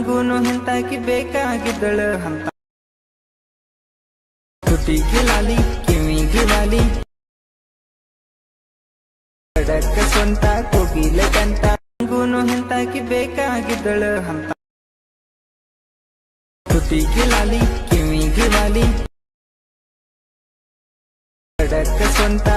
ನಂಗೂನು ಹಿಂತಾಕಿ ಬೇಕಾಗಿದ್ದಳ ಅಂತ ತುಟಿಗೆ ಲಾಲಿ ಕಿವಿಗೆ ವಾಲಿ ಕಡಕ ಸ್ವಂತ ಕೋಗಿಲೆ ಕಂಠ ನಂಗೂನು ಹಿಂತಾಕಿ ಬೇಕಾಗಿದ್ದಳ ಅಂತ ತುಟಿಗೆ ಲಾಲಿ ಕಿವಿಗೆ ವಾಲಿ ಕಡಕ ಸ್ವಂತ